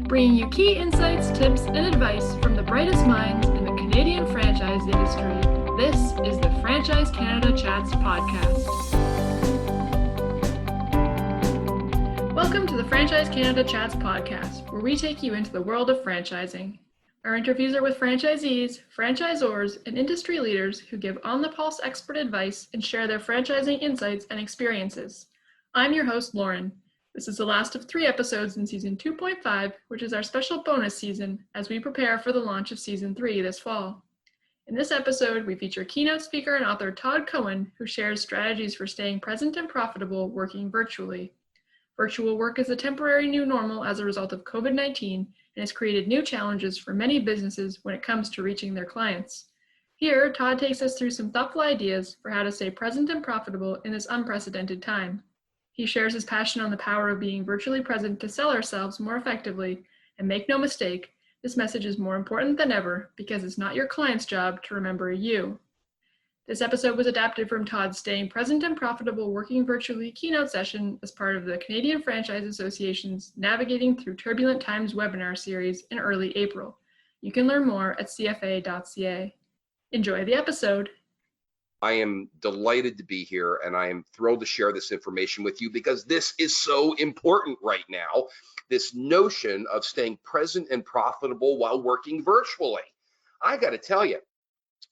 bringing you key insights, tips, and advice from the brightest minds in the Canadian franchise industry. This is the Franchise Canada Chats podcast. Welcome to the Franchise Canada Chats podcast, where we take you into the world of franchising. Our interviews are with franchisees, franchisors, and industry leaders who give on-the-pulse expert advice and share their franchising insights and experiences. I'm your host, Lauren. This is the last of 3 episodes in Season 2.5, which is our special bonus season as we prepare for the launch of Season 3 this fall. In this episode, we feature keynote speaker and author Todd Cohen, who shares strategies for staying present and profitable working virtually. Virtual work is a temporary new normal as a result of COVID-19 and has created new challenges for many businesses when it comes to reaching their clients. Here, Todd takes us through some thoughtful ideas for how to stay present and profitable in this unprecedented time. He shares his passion on the power of being virtually present to sell ourselves more effectively, and make no mistake, this message is more important than ever because it's not your client's job to remember you. This episode was adapted from Todd's Staying Present and Profitable Working Virtually keynote session as part of the Canadian Franchise Association's Navigating Through Turbulent Times webinar series in early April. You can learn more at cfa.ca. Enjoy the episode. I am delighted to be here, and I am thrilled to share this information with you because this is so important right now, this notion of staying present and profitable while working virtually. I got to tell you,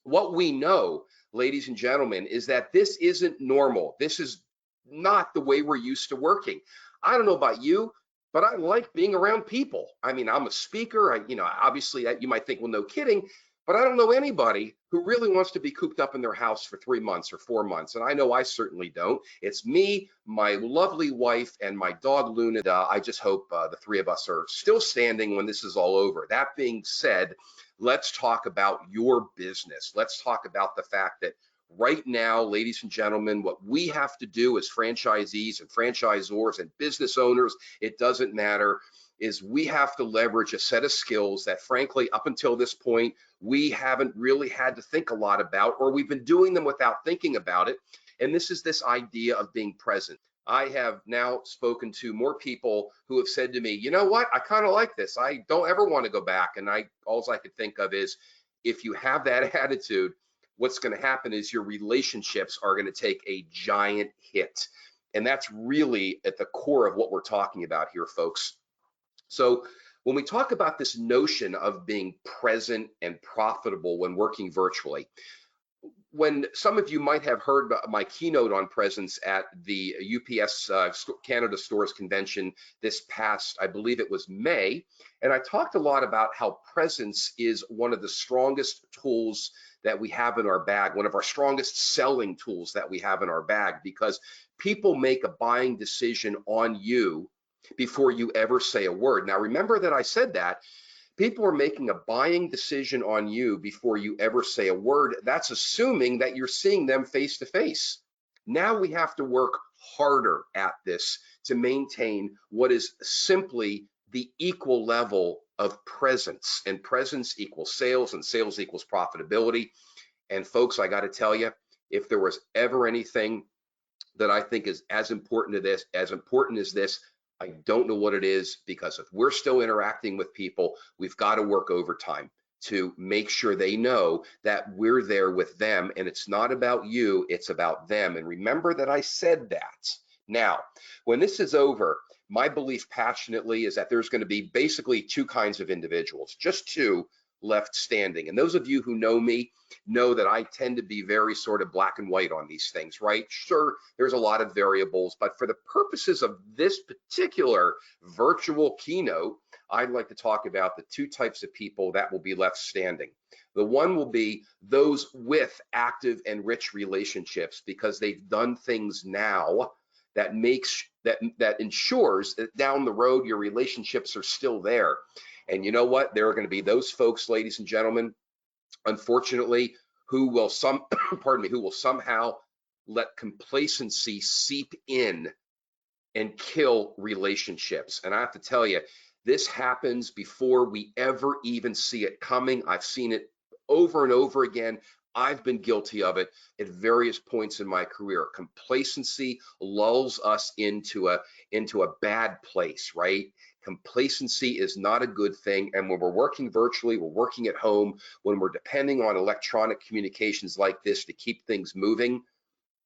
what we know, ladies and gentlemen, is that this isn't normal. This is not the way we're used to working. I don't know about you, but I like being around people. I mean, I'm a speaker. Obviously you might think, well, no kidding. But I don't know anybody who really wants to be cooped up in their house for 3 months or 4 months. And I know I certainly don't. It's me, my lovely wife, and my dog, Luna. I just hope the 3 of us are still standing when this is all over. That being said, let's talk about your business. Let's talk about the fact that right now, ladies and gentlemen, what we have to do as franchisees and franchisors and business owners, it doesn't matter, is we have to leverage a set of skills that frankly, up until this point, we haven't really had to think a lot about, or we've been doing them without thinking about it. And this is this idea of being present. I have now spoken to more people who have said to me, you know what, I kind of like this. I don't ever want to go back. And all I could think of is, if you have that attitude, what's going to happen is your relationships are going to take a giant hit. And that's really at the core of what we're talking about here, folks. So when we talk about this notion of being present and profitable when working virtually, when some of you might have heard my keynote on presence at the UPS Canada Stores Convention this past, I believe it was May, and I talked a lot about how presence is one of the strongest tools that we have in our bag, one of our strongest selling tools that we have in our bag, because people make a buying decision on you before you ever say a word. Now, remember that I said that. People are making a buying decision on you before you ever say a word. That's assuming that you're seeing them face to face. Now we have to work harder at this to maintain what is simply the equal level of presence, and presence equals sales, and sales equals profitability. And folks, I got to tell you, if there was ever anything that I think is as important as this, I don't know what it is, because if we're still interacting with people, we've got to work overtime to make sure they know that we're there with them, and it's not about you, it's about them. And remember that I said that. Now, when this is over, my belief passionately is that there's going to be basically 2 kinds of individuals, just 2 left standing. And those of you who know me know that I tend to be very sort of black and white on these things, right? Sure, there's a lot of variables, but for the purposes of this particular virtual keynote, I'd like to talk about the 2 types of people that will be left standing. The one will be those with active and rich relationships, because they've done things now that ensures that down the road your relationships are still there. And you know what? There are going to be those folks, ladies and gentlemen, unfortunately, who will somehow let complacency seep in and kill relationships. And I have to tell you, this happens before we ever even see it coming. I've seen it over and over again. I've been guilty of it at various points in my career. Complacency lulls us into a bad place, right? Complacency is not a good thing. And when we're working virtually, we're working at home, when we're depending on electronic communications like this to keep things moving,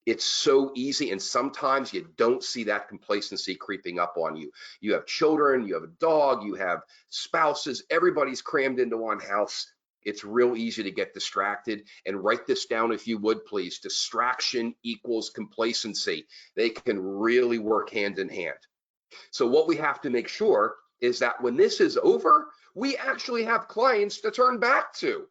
it's so easy, and sometimes you don't see that complacency creeping up on you. You have children, you have a dog, you have spouses, everybody's crammed into one house. It's real easy to get distracted. And write this down if you would, please. Distraction equals complacency. They can really work hand in hand. So what we have to make sure is that when this is over, we actually have clients to turn back to.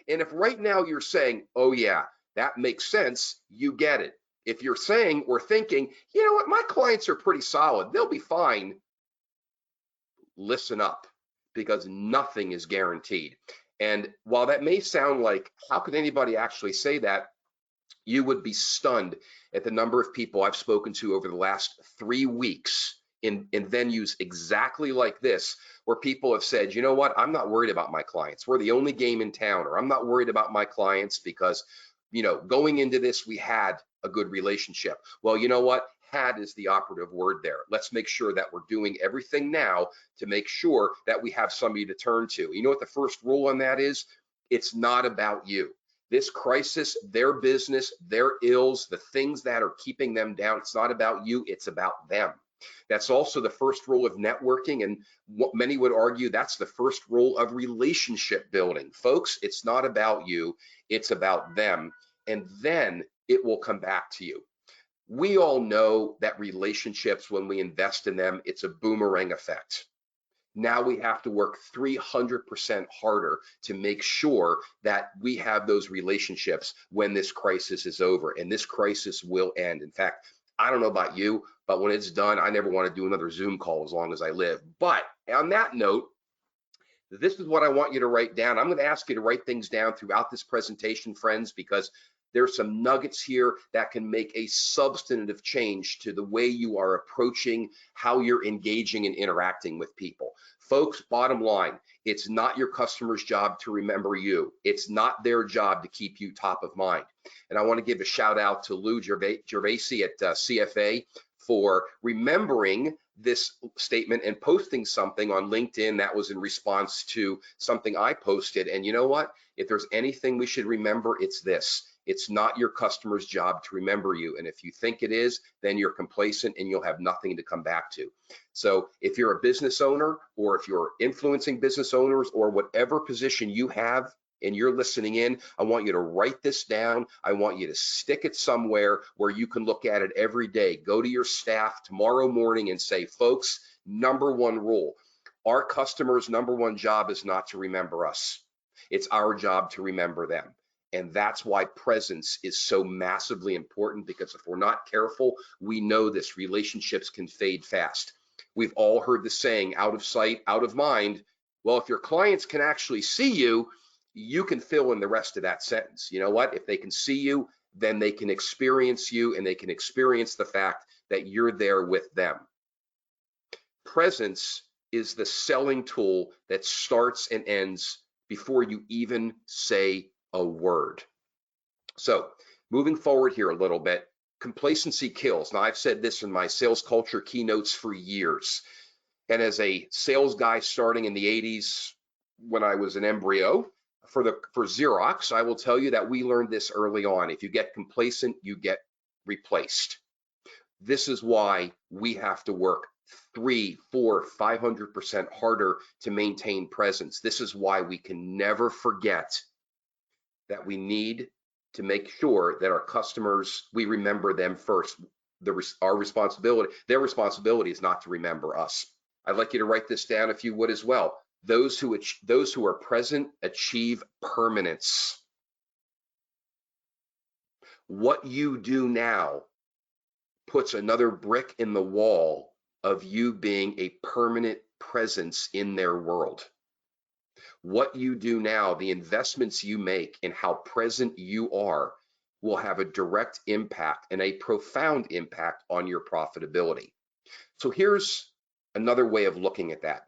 And if right now you're saying, oh yeah, that makes sense, you get it. If you're saying or thinking, you know what, my clients are pretty solid, they'll be fine, listen up, because nothing is guaranteed. And while that may sound like, how could anybody actually say that? You would be stunned at the number of people I've spoken to over the last 3 weeks in venues exactly like this, where people have said, you know what, I'm not worried about my clients. We're the only game in town, or I'm not worried about my clients because, you know, going into this, we had a good relationship. Well, you know what? Had is the operative word there. Let's make sure that we're doing everything now to make sure that we have somebody to turn to. You know what the first rule on that is? It's not about you. This crisis, their business, their ills, the things that are keeping them down, it's not about you, it's about them. That's also the first rule of networking, and what many would argue that's the first rule of relationship building. Folks, it's not about you, it's about them, and then it will come back to you. We all know that relationships, when we invest in them, it's a boomerang effect. Now we have to work 300% harder to make sure that we have those relationships when this crisis is over, and this crisis will end. In fact, I don't know about you, but when it's done, I never want to do another Zoom call as long as I live. But on that note, this is what I want you to write down. I'm going to ask you to write things down throughout this presentation, friends, because there's some nuggets here that can make a substantive change to the way you are approaching how you're engaging and interacting with people. Folks, bottom line, it's not your customer's job to remember you. It's not their job to keep you top of mind. And I want to give a shout out to Lou Gervasi at CFA for remembering this statement and posting something on LinkedIn that was in response to something I posted. And you know what? If there's anything we should remember, it's this. It's not your customer's job to remember you. And if you think it is, then you're complacent and you'll have nothing to come back to. So if you're a business owner, or if you're influencing business owners, or whatever position you have and you're listening in, I want you to write this down. I want you to stick it somewhere where you can look at it every day. Go to your staff tomorrow morning and say, folks, number one rule, our customers' number one job is not to remember us. It's our job to remember them. And that's why presence is so massively important, because if we're not careful, we know this, relationships can fade fast. We've all heard the saying, out of sight, out of mind. Well, if your clients can actually see you, you can fill in the rest of that sentence. You know what? If they can see you, then they can experience you, and they can experience the fact that you're there with them. Presence is the selling tool that starts and ends before you even say a word. So moving forward here a little bit, complacency kills. Now, I've said this in my sales culture keynotes for years. And as a sales guy starting in the 80s, when I was an embryo for Xerox, I will tell you that we learned this early on. If you get complacent, you get replaced. This is why we have to work 300, 400, 500% harder to maintain presence. This is why we can never forget that we need to make sure that our customers, we remember them first. Our responsibility, their responsibility is not to remember us. I'd like you to write this down if you would as well. Those who are present achieve permanence. What you do now puts another brick in the wall of you being a permanent presence in their world. What you do now, the investments you make in how present you are, will have a direct impact and a profound impact on your profitability. So here's another way of looking at that.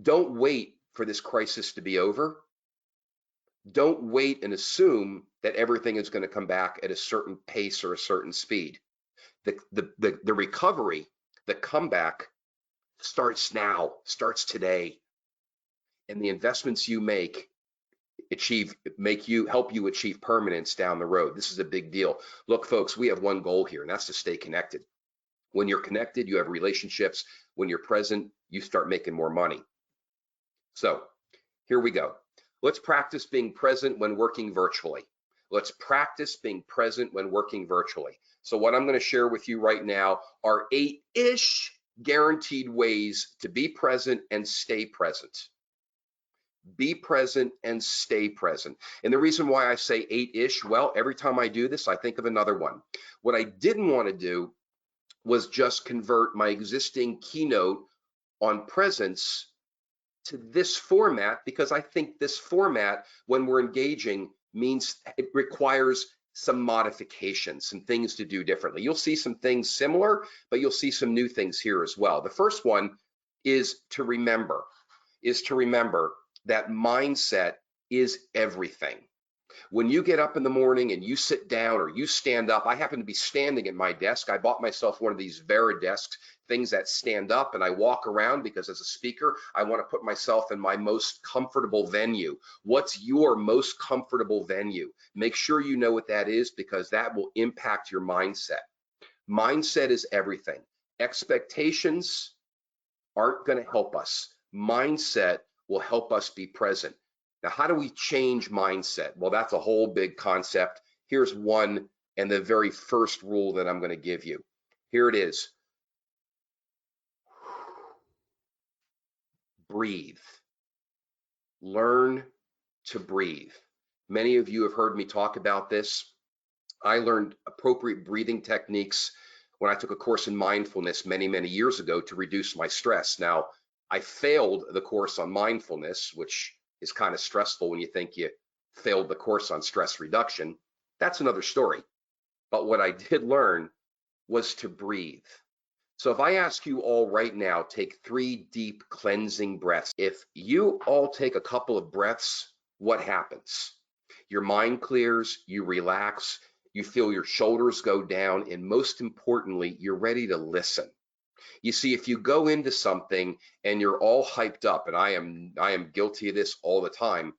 Don't wait for this crisis to be over. Don't wait and assume that everything is going to come back at a certain pace or a certain speed. The recovery, the comeback starts now, starts today. And the investments you make help you achieve permanence down the road. This is a big deal. Look, folks, we have one goal here, and that's to stay connected. When you're connected, you have relationships. When you're present, you start making more money. So here we go. Let's practice being present when working virtually. Let's practice being present when working virtually. So what I'm going to share with you right now are 8-ish guaranteed ways to be present and stay present. Be present and stay present. And the reason why I say 8-ish, well, every time I do this, I think of another one. What I didn't want to do was just convert my existing keynote on presence to this format, because I think this format, when we're engaging, means it requires some modifications, some things to do differently. You'll see some things similar, but you'll see some new things here as well. The first one is to remember that mindset is everything. When you get up in the morning and you sit down or you stand up, I happen to be standing at my desk. I bought myself one of these Vera desks, things that stand up, and I walk around because as a speaker, I want to put myself in my most comfortable venue. What's your most comfortable venue? Make sure you know what that is, because that will impact your mindset. Mindset is everything. Expectations aren't going to help us. Mindset will help us be present. Now, how do we change mindset? Well, that's a whole big concept. Here's one, and the very first rule that I'm going to give you. Here it is. Breathe. Learn to breathe. Many of you have heard me talk about this. I learned appropriate breathing techniques when I took a course in mindfulness many, many years ago to reduce my stress. Now, I failed the course on mindfulness, which is kind of stressful when you think you failed the course on stress reduction. That's another story. But what I did learn was to breathe. So if I ask you all right now, take 3 deep cleansing breaths. If you all take a couple of breaths, what happens? Your mind clears, you relax, you feel your shoulders go down, and most importantly, you're ready to listen. You see, if you go into something and you're all hyped up, and I am guilty of this all the time,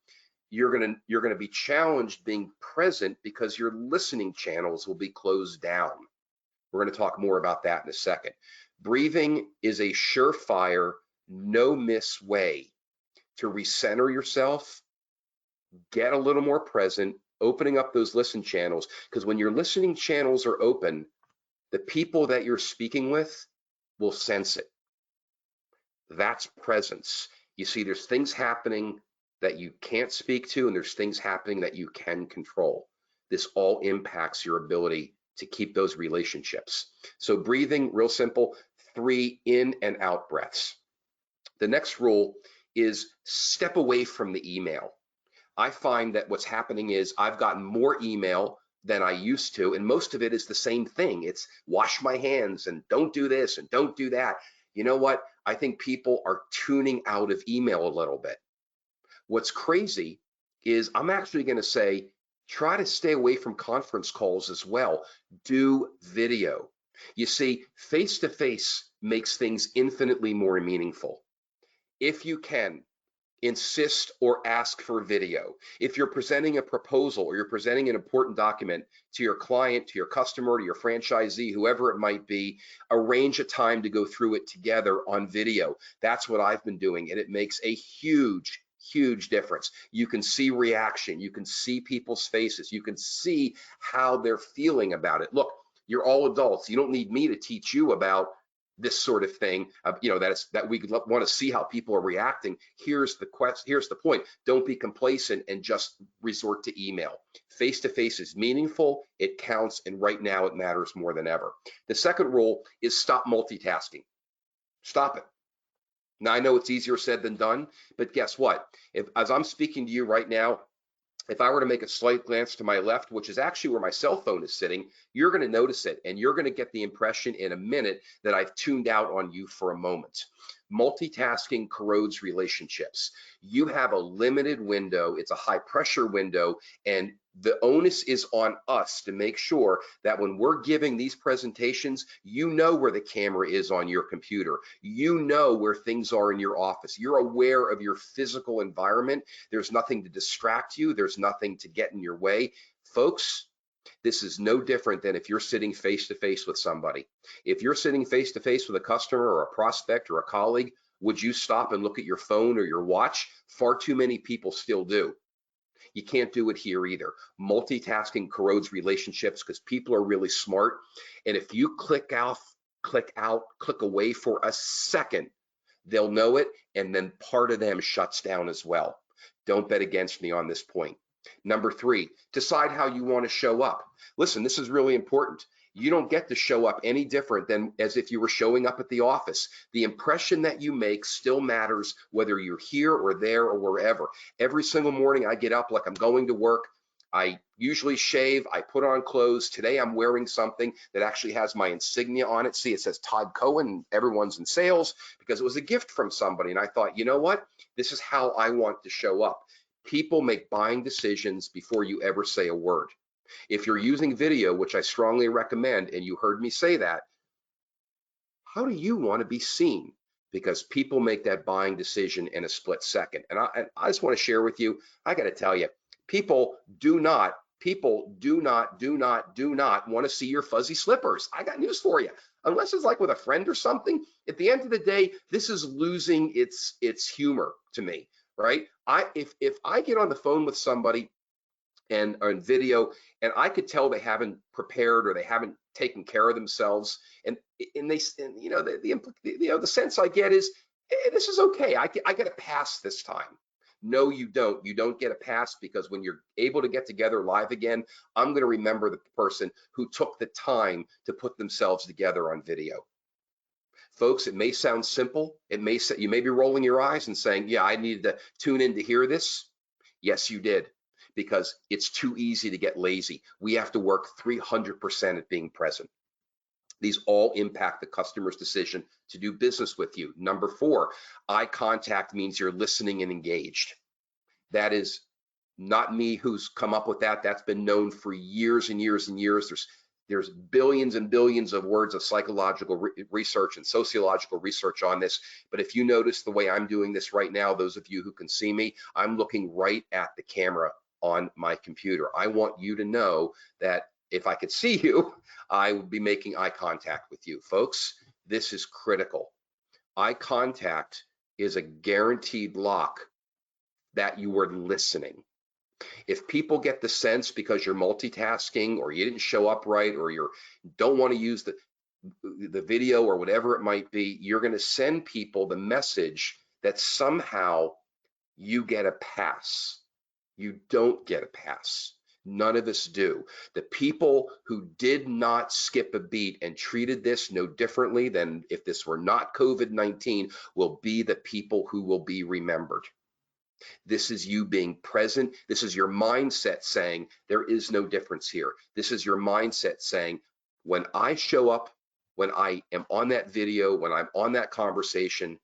you're gonna be challenged being present because your listening channels will be closed down. We're gonna talk more about that in a second. Breathing is a surefire, no miss way to recenter yourself, get a little more present, opening up those listen channels, because when your listening channels are open, the people that you're speaking with will sense it. That's presence. You see, there's things happening that you can't speak to, and there's things happening that you can control. This all impacts your ability to keep those relationships. So breathing, real simple, 3 in and out breaths. The next rule is step away from the email. I find that what's happening is I've gotten more email than I used to, and most of it is the same thing. It's wash my hands and don't do this and don't do that. You know what? I think people are tuning out of email a little bit. What's crazy is I'm actually going to say, try to stay away from conference calls as well. Do video. You see, face-to-face makes things infinitely more meaningful. If you can, insist or ask for video. If you're presenting a proposal or you're presenting an important document to your client, to your customer, to your franchisee, whoever it might be, arrange a time to go through it together on video. That's what I've been doing, and it makes a huge difference. You can see reaction, you can see people's faces, you can see how they're feeling about it. Look, you're all adults. You don't need me to teach you about this sort of thing, that we want to see how people are reacting. Here's the point. Don't be complacent and just resort to email. Face-to-face is meaningful, it counts, and right now it matters more than ever. The second rule is stop multitasking. Stop it. Now, I know it's easier said than done, but guess what? As I'm speaking to you right now, if I were to make a slight glance to my left, which is actually where my cell phone is sitting, you're going to notice it, and you're going to get the impression in a minute that I've tuned out on you for a moment. Multitasking corrodes relationships. You have a limited window, it's a high pressure window, and the onus is on us to make sure that when we're giving these presentations, you know where the camera is on your computer. You know where things are in your office. You're aware of your physical environment. There's nothing to distract you. There's nothing to get in your way. Folks, this is no different than if you're sitting face to face with somebody. If you're sitting face to face with a customer or a prospect or a colleague, would you stop and look at your phone or your watch? Far too many people still do. You can't do it here either. Multitasking corrodes relationships because people are really smart. And if you click out, click away for a second, they'll know it, and then part of them shuts down as well. Don't bet against me on this point. Number 3, decide how you want to show up. Listen, this is really important. You don't get to show up any different than as if you were showing up at the office. The impression that you make still matters whether you're here or there or wherever. Every single morning I get up like I'm going to work. I usually shave, I put on clothes. Today I'm wearing something that actually has my insignia on it. See, it says Todd Cohen, everyone's in sales, because it was a gift from somebody. And I thought, you know what? This is how I want to show up. People make buying decisions before you ever say a word. If you're using video, which I strongly recommend, and you heard me say that, how do you want to be seen? Because people make that buying decision in a split second. And I just want to share with you, I got to tell you, people do not want to see your fuzzy slippers. I got news for you. Unless it's like with a friend or something, at the end of the day, this is losing its humor to me, right? If I get on the phone with somebody and on video, and I could tell they haven't prepared or they haven't taken care of themselves, and you know, the sense I get is, hey, this is okay. I get a pass this time. No, you don't. You don't get a pass, because when you're able to get together live again, I'm going to remember the person who took the time to put themselves together on video. Folks, it may sound simple. You may be rolling your eyes and saying, yeah, I needed to tune in to hear this. Yes, you did. Because it's too easy to get lazy. We have to work 300% at being present. These all impact the customer's decision to do business with you. Number 4, eye contact means you're listening and engaged. That is not me who's come up with that. That's been known for years and years and years. There's billions and billions of words of psychological research and sociological research on this. But if you notice the way I'm doing this right now, those of you who can see me, I'm looking right at the camera on my computer. I want you to know that if I could see you, I would be making eye contact with you. Folks, this is critical. Eye contact is a guaranteed lock that you are listening. If people get the sense because you're multitasking, or you didn't show up right, or you don't want to use the video or whatever it might be, you're going to send people the message that somehow you get a pass. You don't get a pass. None of us do. The people who did not skip a beat and treated this no differently than if this were not COVID-19 will be the people who will be remembered. This is you being present. This is your mindset saying there is no difference here. This is your mindset saying, when I show up, when I am on that video, when I'm on that conversation,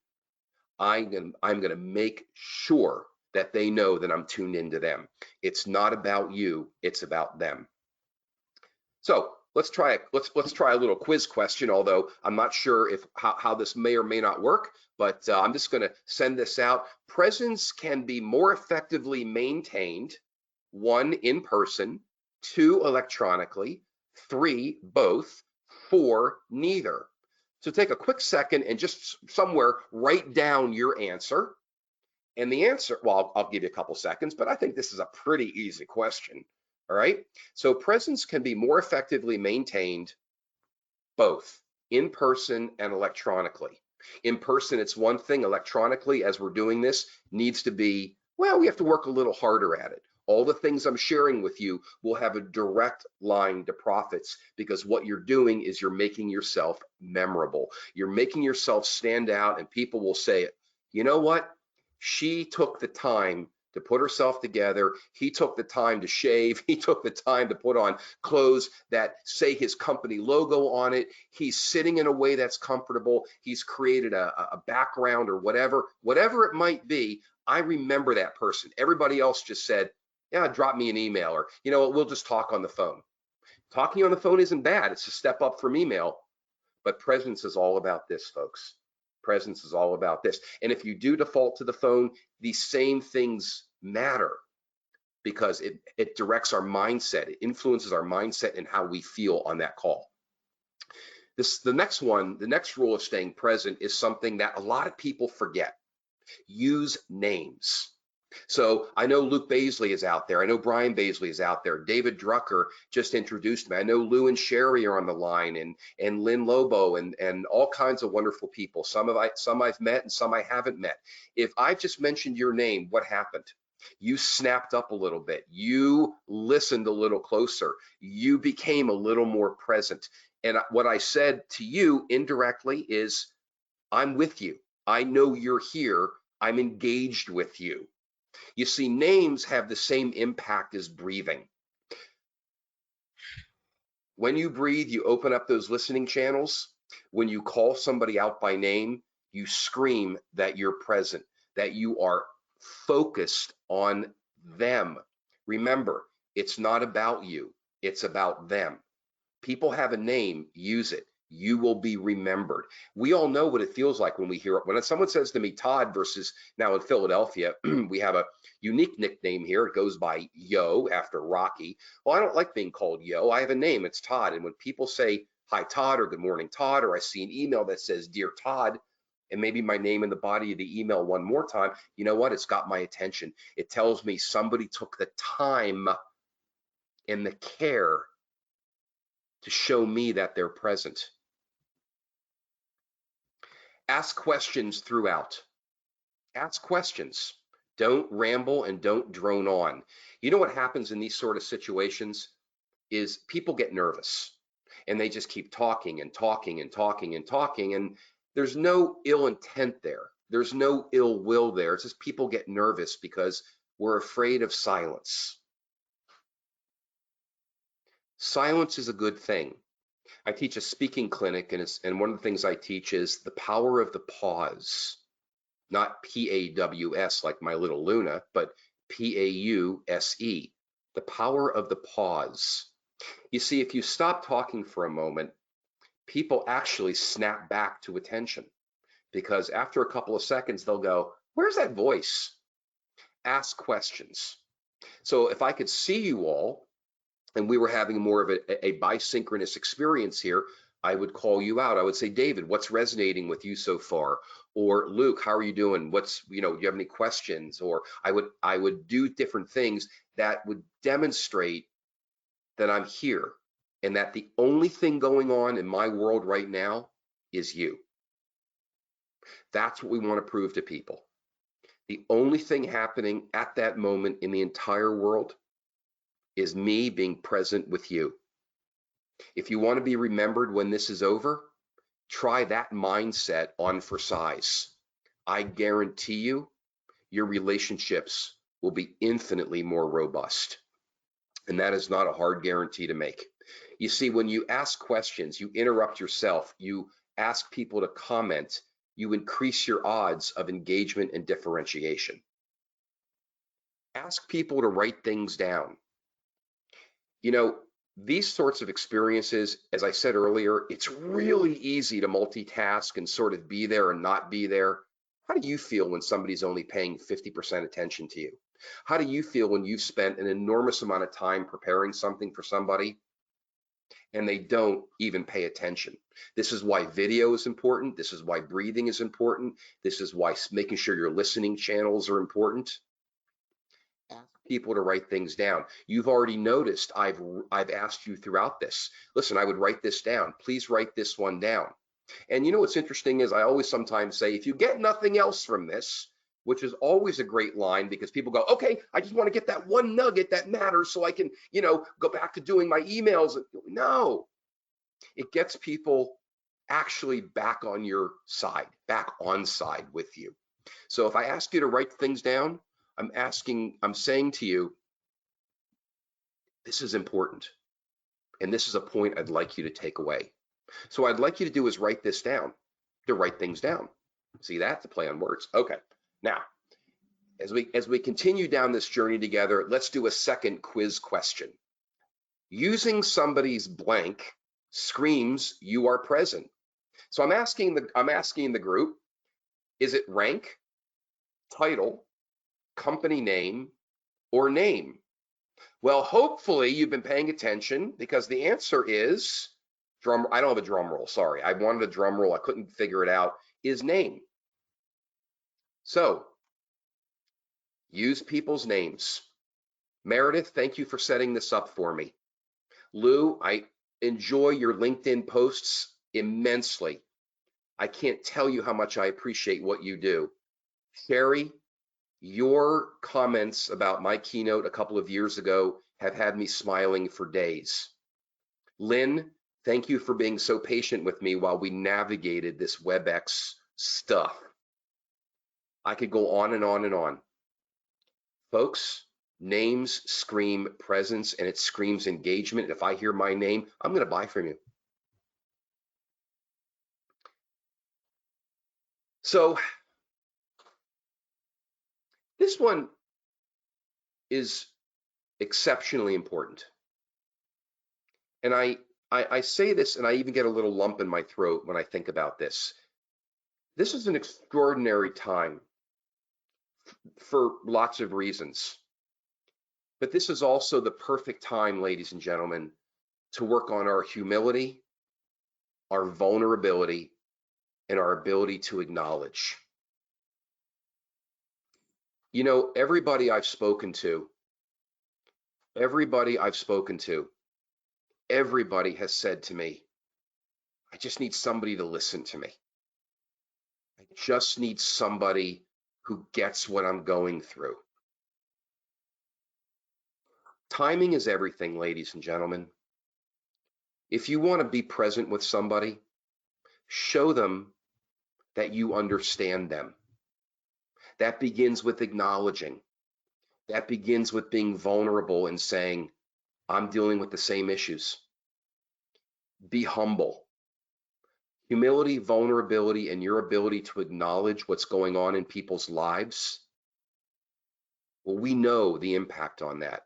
I'm going to make sure that they know that I'm tuned into them. It's not about you, it's about them. So let's try a little quiz question, although I'm not sure how this may or may not work, but I'm just going to send this out. Presence can be more effectively maintained: 1, in person; 2, electronically; 3, both; 4, neither. So take a quick second and just somewhere write down your answer. And the answer, well, I'll give you a couple seconds, but I think this is a pretty easy question. All right. So presence can be more effectively maintained both in person and electronically. In person, it's one thing. Electronically, as we're doing this, needs to be, well, we have to work a little harder at it. All the things I'm sharing with you will have a direct line to profits, because what you're doing is you're making yourself memorable. You're making yourself stand out, and people will say, you know what? She took the time to put herself together. He took the time to shave. He took the time to put on clothes that say his company logo on it. He's sitting in a way that's comfortable. He's created a background or whatever it might be. I remember that person. Everybody else just said, yeah, drop me an email, or, you know, we'll just talk on the phone. Talking on the phone isn't bad. It's a step up from email, but presence is all about this, folks. Presence is all about this. And if you do default to the phone, these same things matter, because it directs our mindset. It influences our mindset and how we feel on that call. The next rule of staying present is something that a lot of people forget. Use names. So I know Luke Baisley is out there. I know Brian Baisley is out there. David Drucker just introduced me. I know Lou and Sherry are on the line, and Lynn Lobo, and all kinds of wonderful people. Some I've met and some I haven't met. If I just mentioned your name, what happened? You snapped up a little bit. You listened a little closer. You became a little more present. And what I said to you indirectly is, I'm with you. I know you're here. I'm engaged with you. You see, names have the same impact as breathing. When you breathe, you open up those listening channels. When you call somebody out by name, you scream that you're present, that you are focused on them. Remember, it's not about you, it's about them. People have a name, use it. You will be remembered. We all know what it feels like when we hear it. When someone says to me, Todd, versus now in Philadelphia, we have a unique nickname here. It goes by Yo, after Rocky. Well, I don't like being called Yo. I have a name, it's Todd. And when people say, hi, Todd, or good morning, Todd, or I see an email that says, Dear Todd, and maybe my name in the body of the email one more time, you know what? It's got my attention. It tells me somebody took the time and the care to show me that they're present. Ask questions throughout. Ask questions. Don't ramble and don't drone on. You know what happens in these sort of situations is people get nervous and they just keep talking and talking and talking and talking, and there's no ill intent there. There's no ill will there. It's just people get nervous because we're afraid of silence. Silence is a good thing. I teach a speaking clinic, and one of the things I teach is the power of the pause. Not P-A-W-S like my little Luna, but P-A-U-S-E, the power of the pause. You see, if you stop talking for a moment, people actually snap back to attention, because after a couple of seconds, they'll go, where's that voice? Ask questions. So if I could see you all, and we were having more of a bisynchronous experience here, I would call you out. I would say, David, what's resonating with you so far? Or Luke, how are you doing? Do you have any questions? Or I would do different things that would demonstrate that I'm here and that the only thing going on in my world right now is you. That's what we want to prove to people. The only thing happening at that moment in the entire world is me being present with you. If you want to be remembered when this is over, try that mindset on for size. I guarantee you, your relationships will be infinitely more robust. And that is not a hard guarantee to make. You see, when you ask questions, you interrupt yourself, you ask people to comment, you increase your odds of engagement and differentiation. Ask people to write things down. You know, these sorts of experiences, as I said earlier, it's really easy to multitask and sort of be there and not be there. How do you feel when somebody's only paying 50% attention to you? How do you feel when you've spent an enormous amount of time preparing something for somebody and they don't even pay attention? This is why video is important. This is why breathing is important. This is why making sure your listening channels are important. Ask people to write things down. You've already noticed I've asked you throughout this. Listen, I would write this down. Please write this one down. And you know what's interesting is I always sometimes say, if you get nothing else from this, which is always a great line, because people go, okay, I just want to get that one nugget that matters so I can, go back to doing my emails. No, it gets people actually back on your side, back on side with you. So if I ask you to write things down, I'm saying to you, this is important. And this is a point I'd like you to take away. So what I'd like you to do is write this down, to write things down. See that? The play on words. Okay. Now, as we continue down this journey together, let's do a second quiz question. Using somebody's blank screams you are present. So I'm asking the group, is it rank, title, company name, or name? Well, hopefully you've been paying attention, because the answer is I don't have a drum roll, sorry. I wanted a drum roll, I couldn't figure it out, is name. So use people's names. Meredith, thank you for setting this up for me. Lou, I enjoy your LinkedIn posts immensely. I can't tell you how much I appreciate what you do. Sherry, your comments about my keynote a couple of years ago have had me smiling for days. Lynn, thank you for being so patient with me while we navigated this WebEx stuff. I could go on and on and on. Folks, names scream presence, and it screams engagement. If I hear my name, I'm going to buy from you. So this one is exceptionally important. And I say this, and I even get a little lump in my throat when I think about this. This is an extraordinary time for lots of reasons. But this is also the perfect time, ladies and gentlemen, to work on our humility, our vulnerability, and our ability to acknowledge. You know, everybody I've spoken to, everybody has said to me, I just need somebody to listen to me. I just need somebody who gets what I'm going through. Timing is everything, ladies and gentlemen. If you want to be present with somebody, show them that you understand them. That begins with acknowledging. That begins with being vulnerable and saying, I'm dealing with the same issues. Be humble. Humility, vulnerability, and your ability to acknowledge what's going on in people's lives, well, we know the impact on that.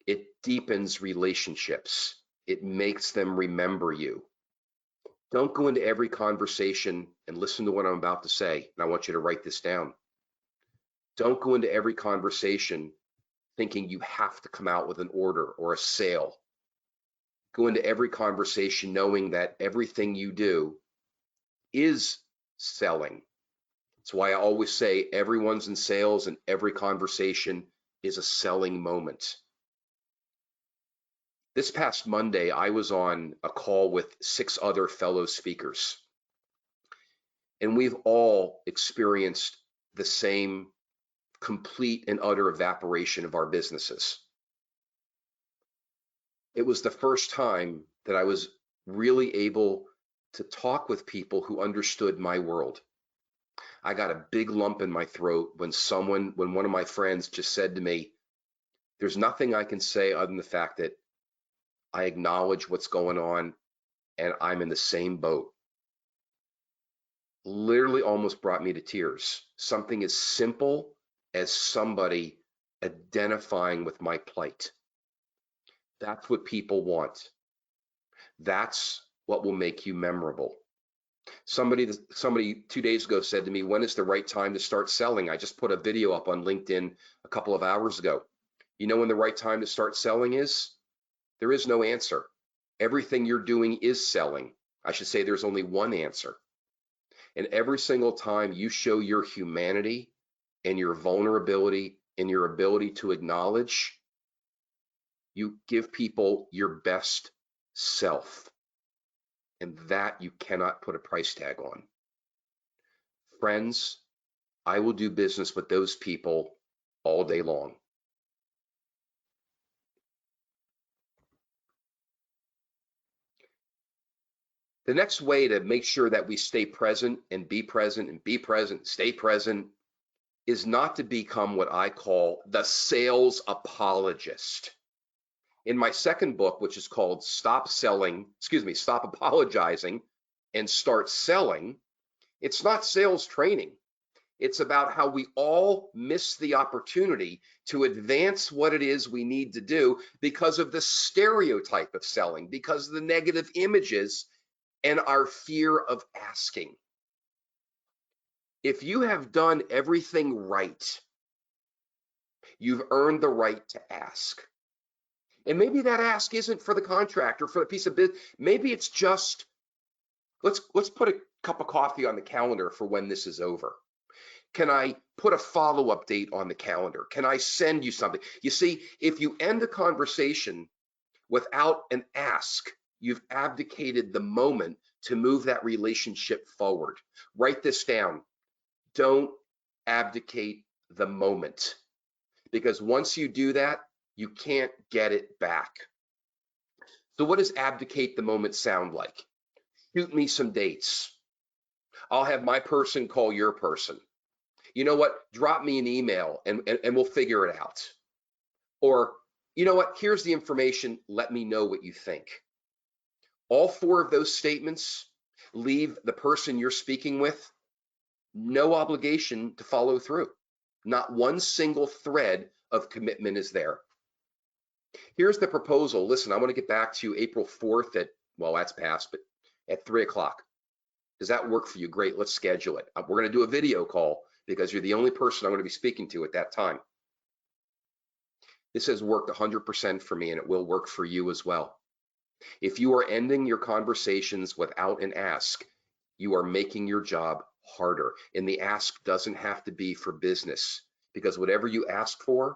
It deepens relationships. It makes them remember you. Don't go into every conversation, and listen to what I'm about to say, and I want you to write this down. Don't go into every conversation thinking you have to come out with an order or a sale. Go into every conversation knowing that everything you do is selling. That's why I always say everyone's in sales, and every conversation is a selling moment. This past Monday, I was on a call with 6 other fellow speakers, and we've all experienced the same complete and utter evaporation of our businesses. It was the first time that I was really able to talk with people who understood my world. I got a big lump in my throat when one of my friends just said to me, there's nothing I can say other than the fact that I acknowledge what's going on and I'm in the same boat. Literally almost brought me to tears. Something as simple as somebody identifying with my plight. That's what people want. That's what will make you memorable. Somebody 2 days ago said to me, when is the right time to start selling? I just put a video up on LinkedIn a couple of hours ago. You know when the right time to start selling is? There is no answer. Everything you're doing is selling. I should say there's only one answer. And every single time you show your humanity and your vulnerability and your ability to acknowledge, you give people your best self. And that you cannot put a price tag on. Friends, I will do business with those people all day long. The next way to make sure that we stay present and be present and be present, stay present, is not to become what I call the sales apologist. In my second book, which is called Stop Apologizing and Start Selling, it's not sales training. It's about how we all miss the opportunity to advance what it is we need to do because of the stereotype of selling, because of the negative images and our fear of asking. If you have done everything right, you've earned the right to ask. And maybe that ask isn't for the contract or for the piece of business. Maybe it's just, let's put a cup of coffee on the calendar for when this is over. Can I put a follow-up date on the calendar? Can I send you something? You see, if you end a conversation without an ask, you've abdicated the moment to move that relationship forward. Write this down. Don't abdicate the moment, because once you do that, you can't get it back. So what does abdicate the moment sound like? Shoot me some dates. I'll have my person call your person. You know what? Drop me an email and we'll figure it out. Or, you know what? Here's the information. Let me know what you think. All four of those statements leave the person you're speaking with no obligation to follow through. Not one single thread of commitment is there. Here's the proposal. Listen, I want to get back to you April 4th at, well, that's past, but at 3 o'clock. Does that work for you? Great, let's schedule it. We're going to do a video call because you're the only person I'm going to be speaking to at that time. This has worked 100% for me, and it will work for you as well. If you are ending your conversations without an ask, you are making your job harder. And the ask doesn't have to be for business, because whatever you ask for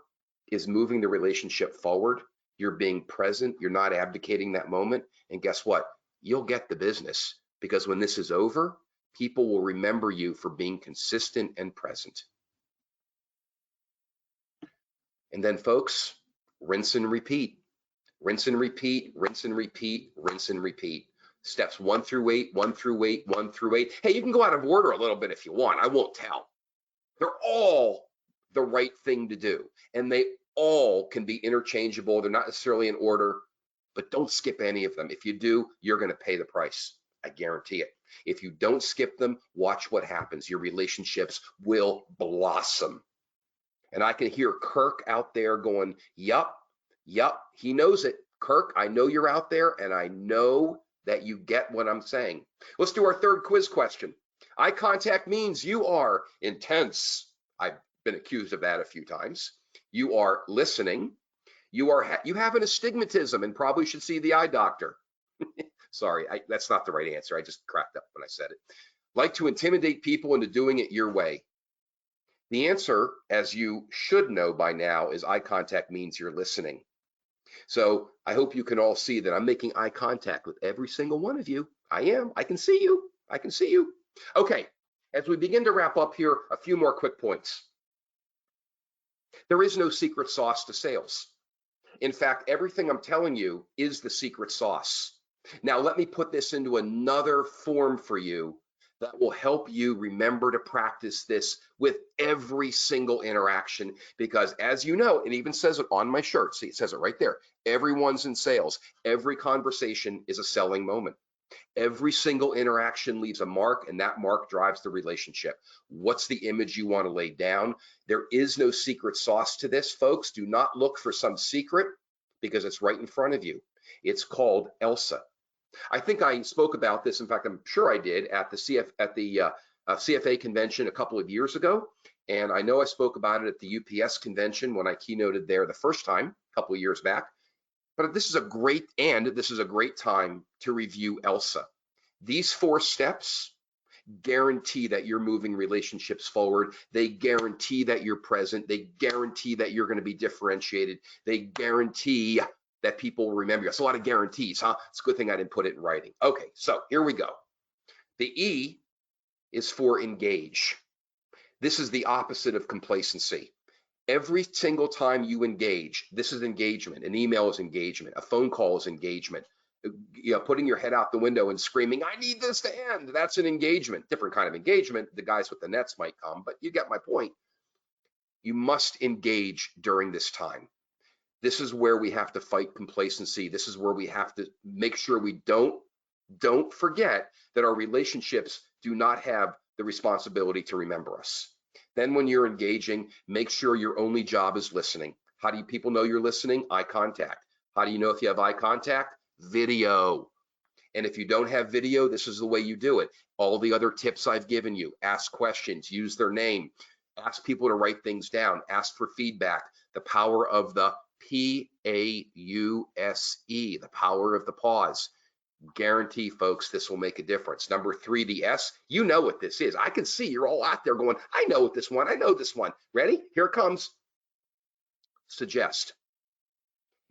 is moving the relationship forward. You're being present. You're not abdicating that moment. And guess what? You'll get the business, because when this is over, people will remember you for being consistent and present. And then, folks, rinse and repeat. Rinse and repeat, rinse and repeat, rinse and repeat. Steps 1 through 8, 1 through 8, 1 through 8. Hey, you can go out of order a little bit if you want. I won't tell. They're all the right thing to do, and they all can be interchangeable. They're not necessarily in order, but don't skip any of them. If you do, you're going to pay the price. I guarantee it. If you don't skip them, watch what happens. Your relationships will blossom. And I can hear Kirk out there going, yup, he knows it. Kirk, I know you're out there, and I know that you get what I'm saying. Let's do our third quiz question. Eye contact means you are intense. I've been accused of that a few times. You are listening. You have an astigmatism and probably should see the eye doctor. Sorry, that's not the right answer. I just cracked up when I said it. Like to intimidate people into doing it your way. The answer, as you should know by now, is eye contact means you're listening. So I hope you can all see that I'm making eye contact with every single one of you. I am. I can see you. I can see you. Okay, as we begin to wrap up here, a few more quick points. There is no secret sauce to sales. In fact, everything I'm telling you is the secret sauce. Now, let me put this into another form for you that will help you remember to practice this with every single interaction, because as you know, it even says it on my shirt. See, it says it right there. Everyone's in sales. Every conversation is a selling moment. Every single interaction leaves a mark, and that mark drives the relationship. What's the image you want to lay down? There is no secret sauce to this, folks. Do not look for some secret, because it's right in front of you. It's called ELSA. I think I spoke about this. In fact, I'm sure I did at the CFA convention a couple of years ago. And I know I spoke about it at the UPS convention when I keynoted there the first time, a couple of years back. But this is a great time to review ELSA. These 4 steps guarantee that you're moving relationships forward. They guarantee that you're present. They guarantee that you're going to be differentiated. They guarantee that people will remember you. That's a lot of guarantees, huh? It's a good thing I didn't put it in writing. Okay, so here we go. The E is for engage. This is the opposite of complacency. Every single time you engage, this is engagement. An email is engagement. A phone call is engagement. You know, putting your head out the window and screaming, I need this to end. That's an engagement. Different kind of engagement. The guys with the nets might come, but you get my point. You must engage during this time. This is where we have to fight complacency. This is where we have to make sure we don't forget that our relationships do not have the responsibility to remember us. Then when you're engaging, make sure your only job is listening. How do people know you're listening? Eye contact. How do you know if you have eye contact? Video. And if you don't have video, this is the way you do it. All the other tips I've given you: ask questions, use their name, ask people to write things down, ask for feedback. The power of the PAUSE, the power of the pause. Guarantee, folks, this will make a difference. Number 3, the S. You know what this is. I can see you're all out there going, I know what this one, I know this one. Ready? Here it comes. Suggest.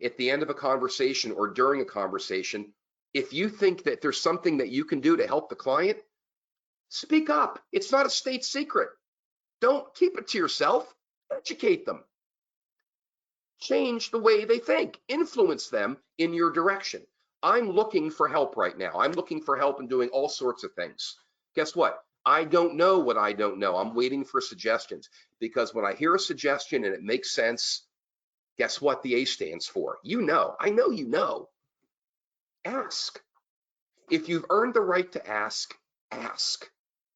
At the end of a conversation or during a conversation, if you think that there's something that you can do to help the client, speak up. It's not a state secret. Don't keep it to yourself. Educate them. Change the way they think. Influence them in your direction. I'm looking for help right now. I'm looking for help in doing all sorts of things. Guess what? I don't know what I don't know. I'm waiting for suggestions, because when I hear a suggestion and it makes sense, guess what the A stands for? You know. I know you know. Ask. If you've earned the right to ask, ask.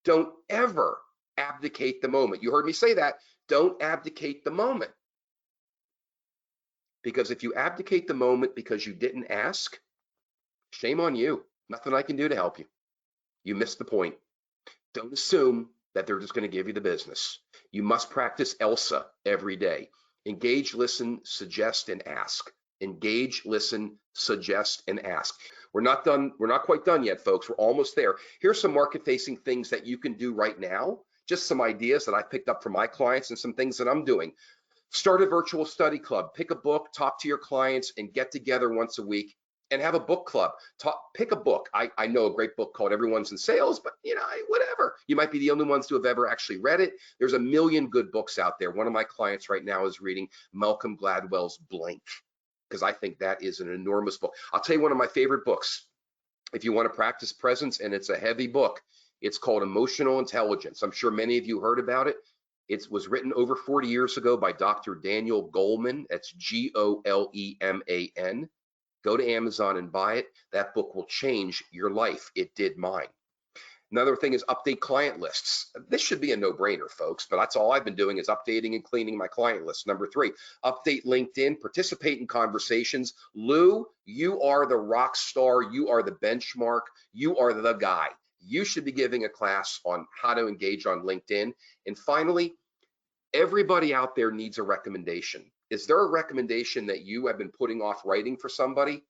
Don't ever abdicate the moment. You heard me say that. Don't abdicate the moment. Because if you abdicate the moment because you didn't ask, shame on you. Nothing I can do to help you. You missed the point. Don't assume that they're just going to give you the business. You must practice ELSA every day. Engage, listen, suggest, and ask. Engage, listen, suggest, and ask. We're not done. We're not quite done yet, folks. We're almost there. Here's some market-facing things that you can do right now. Just some ideas that I picked up from my clients and some things that I'm doing. Start a virtual study club. Pick a book, talk to your clients, and get together once a week and have a book club. Pick a book. I know a great book called Everyone's in Sales, but whatever. You might be the only ones to have ever actually read it. There's a million good books out there. One of my clients right now is reading Malcolm Gladwell's Blank, because I think that is an enormous book. I'll tell you one of my favorite books. If you want to practice presence, and it's a heavy book, it's called Emotional Intelligence. I'm sure many of you heard about it. It was written over 40 years ago by Dr. Daniel Goleman. That's Goleman. Go to Amazon and buy it. That book will change your life. It did mine. Another thing is update client lists. This should be a no-brainer, folks, but that's all I've been doing is updating and cleaning my client list. Number 3, update LinkedIn, participate in conversations. Lou, you are the rock star. You are the benchmark. You are the guy. You should be giving a class on how to engage on LinkedIn. And finally, everybody out there needs a recommendation. Is there a recommendation that you have been putting off writing for somebody?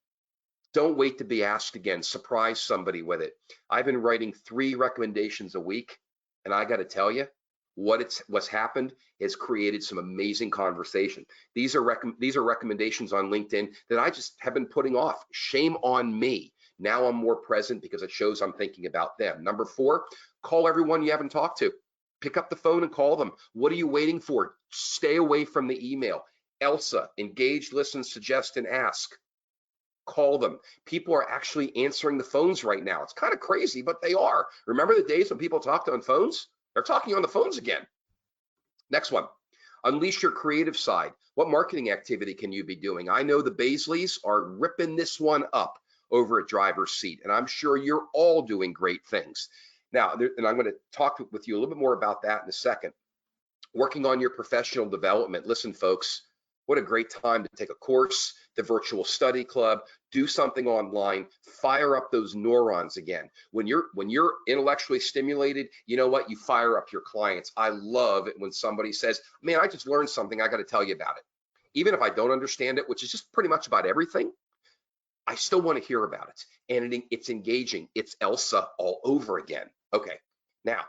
Don't wait to be asked again. Surprise somebody with it. I've been writing 3 recommendations a week, and I got to tell you, what's happened is created some amazing conversation. These are recommendations on LinkedIn that I just have been putting off. Shame on me. Now I'm more present because it shows I'm thinking about them. Number 4, call everyone you haven't talked to. Pick up the phone and call them. What are you waiting for? Stay away from the email. ELSA, engage, listen, suggest, and ask. Call them. People are actually answering the phones right now. It's kind of crazy, but they are. Remember the days when people talked on phones? They're talking on the phones again. Next one, unleash your creative side. What marketing activity can you be doing? I know the Baisleys are ripping this one up over at Driver's Seat, and I'm sure you're all doing great things. Now, and I'm going to talk with you a little bit more about that in a second. Working on your professional development. Listen, folks, what a great time to take a course, the virtual study club, do something online, fire up those neurons again. When you're intellectually stimulated, you know what? You fire up your clients. I love it when somebody says, man, I just learned something. I got to tell you about it. Even if I don't understand it, which is just pretty much about everything, I still want to hear about it. And it's engaging. It's ELSA all over again. Okay, now,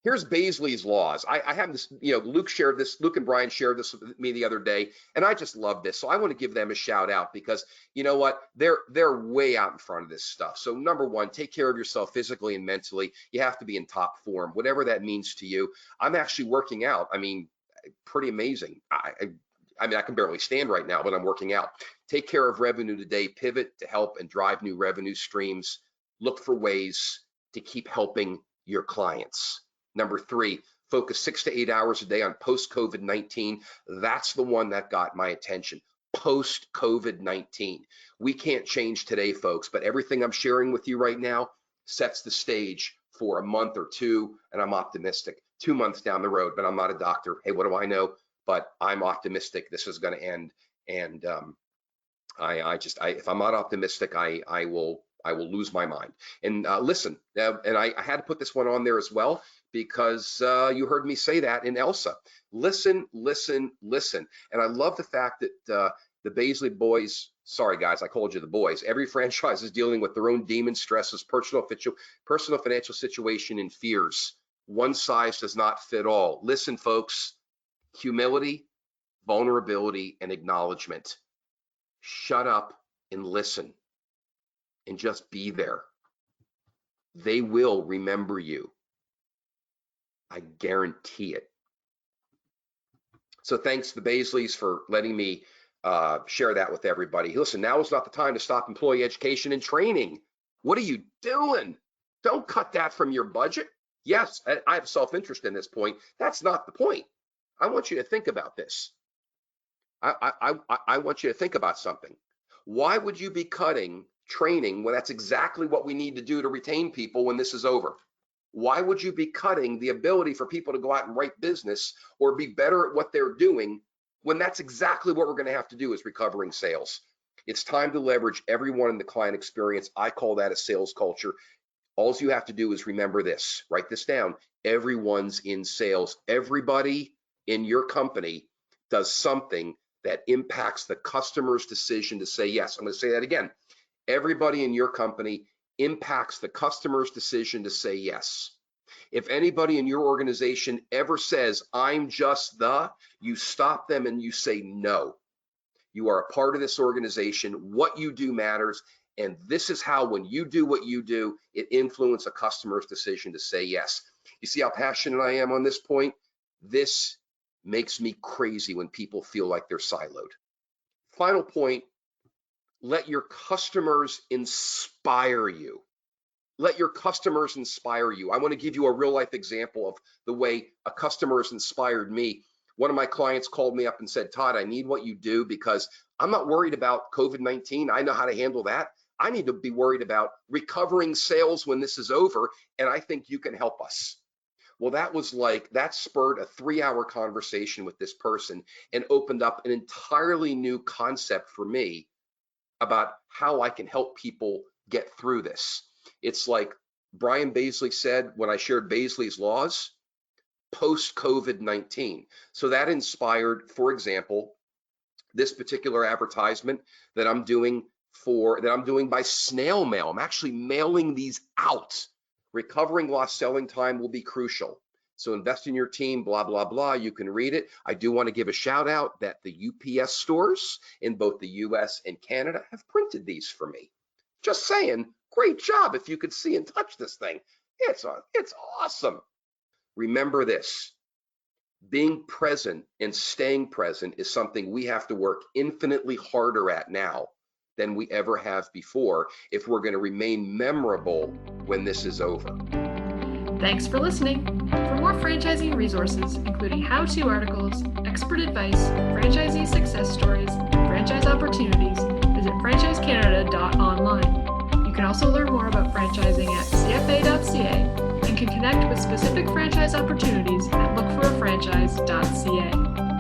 here's Baisley's laws. I have this, Luke and Brian shared this with me the other day, and I just love this. So I want to give them a shout out because you know what? They're way out in front of this stuff. So number 1, take care of yourself physically and mentally. You have to be in top form, whatever that means to you. I'm actually working out. I mean, pretty amazing. I can barely stand right now, but I'm working out. Take care of revenue today. Pivot to help and drive new revenue streams. Look for ways to keep helping your clients. Number 3, focus 6 to 8 hours a day on post-COVID-19. That's the one that got my attention. Post-COVID-19. We can't change today, folks, but everything I'm sharing with you right now sets the stage for a month or two, and I'm optimistic. 2 months down the road, but I'm not a doctor. Hey, what do I know? But I'm optimistic this is going to end. And if I'm not optimistic, I will lose my mind. And listen, and I had to put this one on there as well because you heard me say that in Elsa. Listen, listen, listen. And I love the fact that the Baisley boys, sorry guys, I called you the boys. Every franchise is dealing with their own demons, stresses, personal financial situation, and fears. One size does not fit all. Listen, folks, humility, vulnerability, and acknowledgement. Shut up and listen and just be there. They will remember you. I guarantee it. So thanks to the Baisleys for letting me share that with everybody. Listen, now is not the time to stop employee education and training. What are you doing? Don't cut that from your budget. Yes, I have self-interest in this point. That's not the point. I want you to think about this. I want you to think about something. Why would you be cutting training when that's exactly what we need to do to retain people when this is over? Why would you be cutting the ability for people to go out and write business or be better at what they're doing when that's exactly what we're going to have to do is recovering sales? It's time to leverage everyone in the client experience. I call that a sales culture. All you have to do is remember this, write this down. Everyone's in sales. Everybody in your company does something that impacts the customer's decision to say yes. I'm going to say that again. Everybody in your company impacts the customer's decision to say yes. If anybody in your organization ever says, I'm just you stop them and you say no. You are a part of this organization. What you do matters. And this is how, when you do what you do, it influences a customer's decision to say yes. You see how passionate I am on this point? This makes me crazy when people feel like they're siloed. Final point, let your customers inspire you. Let your customers inspire you. I want to give you a real life example of the way a customer has inspired me. One of my clients called me up and said, Todd, I need what you do because I'm not worried about COVID-19. I know how to handle that. I need to be worried about recovering sales when this is over, and I think you can help us. Well, that spurred a 3-hour conversation with this person and opened up an entirely new concept for me about how I can help people get through this. It's like Brian Baisley said when I shared Baisley's laws, post-COVID-19. So that inspired, for example, this particular advertisement that I'm doing by snail mail. I'm actually mailing these out. Recovering lost selling time will be crucial. So invest in your team, blah, blah, blah. You can read it. I do want to give a shout out that the UPS stores in both the US and Canada have printed these for me. Just saying, great job. If you could see and touch this thing, it's awesome. Remember this, being present and staying present is something we have to work infinitely harder at now than we ever have before if we're going to remain memorable when this is over. Thanks for listening. For more franchising resources, including how-to articles, expert advice, franchisee success stories, and franchise opportunities, visit franchisecanada.online. You can also learn more about franchising at cfa.ca and can connect with specific franchise opportunities at lookforafranchise.ca.